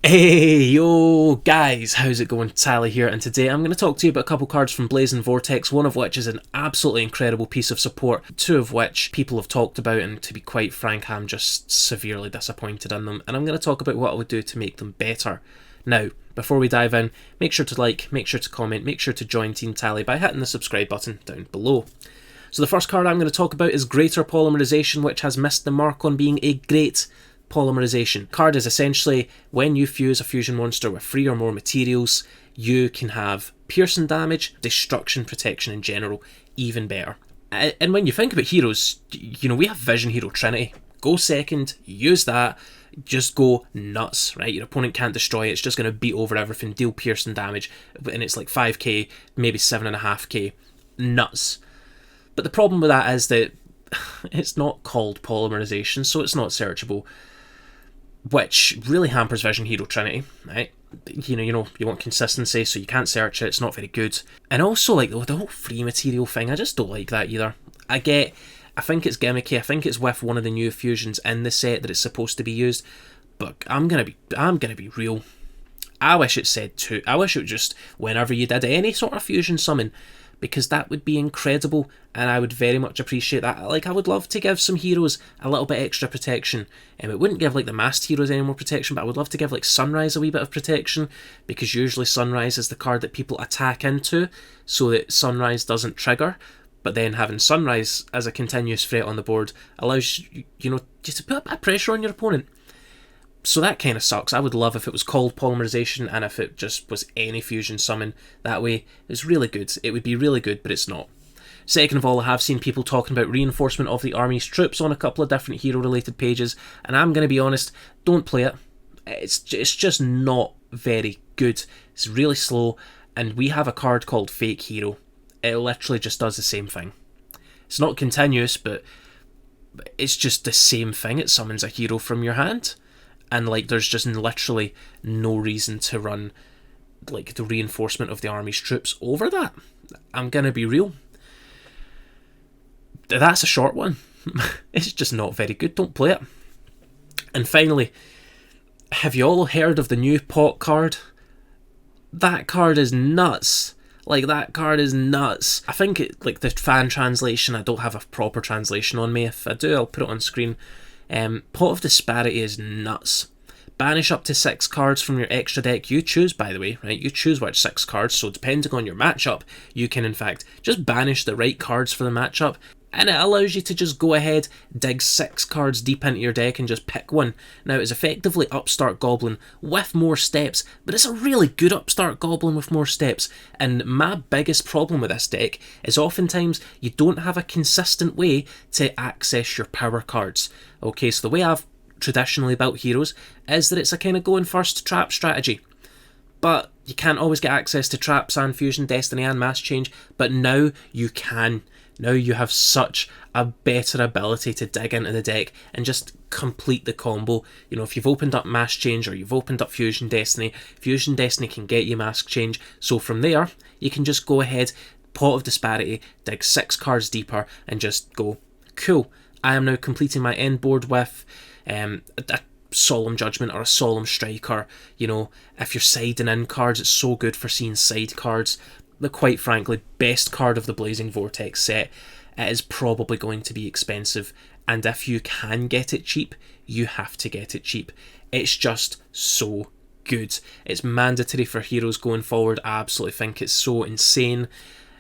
Hey yo guys, how's it going? Tally here, and today I'm going to talk to you about a couple cards from Blvo and Vortex, one of which is an absolutely incredible piece of support, two of which people have talked about, and to be quite frank, I'm just severely disappointed in them, and I'm going to talk about what I would do to make them better. Now, before we dive in, make sure to like, make sure to comment, make sure to join Team Tally by hitting the subscribe button down below. So the first card I'm going to talk about is Greater Polymerization, which has missed the mark on being a great polymerization. Card is essentially when you fuse a fusion monster with 3 or more materials, you can have piercing damage, destruction, protection in general, even better. And when you think about heroes, you know, we have Vision Hero Trinity. Go second, use that, just go nuts, right? Your opponent can't destroy it, it's just going to beat over everything, deal piercing damage, and it's like 5k, maybe 7.5k. Nuts. But the problem with that is that it's not called polymerization, so it's not searchable, which really hampers Vision Hero Trinity, right? You know, you want consistency, so you can't search it, it's not very good. And also, like, the whole free material thing, I just don't like that either. I think it's gimmicky, I think it's with one of the new fusions in the set that it's supposed to be used, but I'm gonna be real. I wish it said 2, I wish it was just whenever you did any sort of fusion summon, because that would be incredible, and I would very much appreciate that. Like, I would love to give some heroes a little bit extra protection. It wouldn't give, like, the masked heroes any more protection, but I would love to give, like, Sunrise a wee bit of protection, because usually Sunrise is the card that people attack into, so that Sunrise doesn't trigger. But then having Sunrise as a continuous threat on the board allows you know, just to put a bit of pressure on your opponent. So that kind of sucks. I would love if it was called polymerization and if it just was any fusion summon. That way, it's really good. It would be really good, but it's not. Second of all, I have seen people talking about reinforcement of the army's troops on a couple of different hero-related pages, and I'm going to be honest, don't play it. It's just not very good. It's really slow, and we have a card called Fake Hero. It literally just does the same thing. It's not continuous, but it's just the same thing. It summons a hero from your hand. And, like, there's just literally no reason to run, like, the reinforcement of the army's troops over that. I'm gonna be real. That's a short one. It's just not very good. Don't play it. And finally, have you all heard of the new pot card? That card is nuts. Like, that card is nuts. I think it, like, the fan translation, I don't have a proper translation on me. If I do, I'll put it on screen. Pot of Disparity is nuts. Banish up to 6 cards from your extra deck. You choose, by the way, right? You choose which 6 cards, so depending on your matchup, you can in fact just banish the right cards for the matchup, and it allows you to just go ahead, dig 6 cards deep into your deck and just pick one. Now, it's effectively Upstart Goblin with more steps, but it's a really good Upstart Goblin with more steps, and my biggest problem with this deck is oftentimes you don't have a consistent way to access your power cards. Okay, so the way I've traditionally built heroes is that it's a kind of going first trap strategy. But you can't always get access to traps and fusion, destiny and mass change, but now you can. Now you have such a better ability to dig into the deck and just complete the combo. You know, if you've opened up mass change or you've opened up fusion destiny can get you mass change. So from there, you can just go ahead, Pot of Disparity, dig 6 cards deeper and just go, cool, I am now completing my end board with a Solemn Judgment or a Solemn Striker. You know, if you're siding in cards, it's so good for seeing side cards. The quite frankly best card of the Blazing Vortex set. It is probably going to be expensive, and if you can get it cheap, you have to get it cheap. It's just so good. It's mandatory for heroes going forward. I absolutely think it's so insane,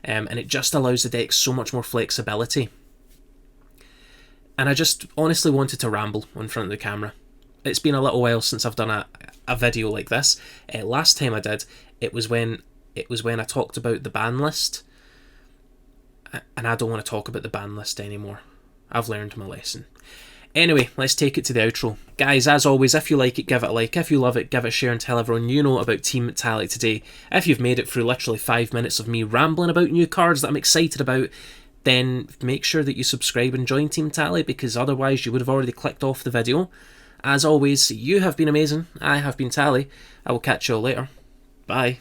and it just allows the deck so much more flexibility. And I just honestly wanted to ramble in front of the camera. It's been a little while since I've done a video like this. Last time I did, it was when I talked about the ban list, and I don't want to talk about the ban list anymore. I've learned my lesson. Anyway, let's take it to the outro. Guys, as always, if you like it, give it a like. If you love it, give it a share and tell everyone you know about Team Tally today. If you've made it through literally 5 minutes of me rambling about new cards that I'm excited about, then make sure that you subscribe and join Team Tally, because otherwise you would have already clicked off the video. As always, you have been amazing. I have been Tally. I will catch you all later. Bye.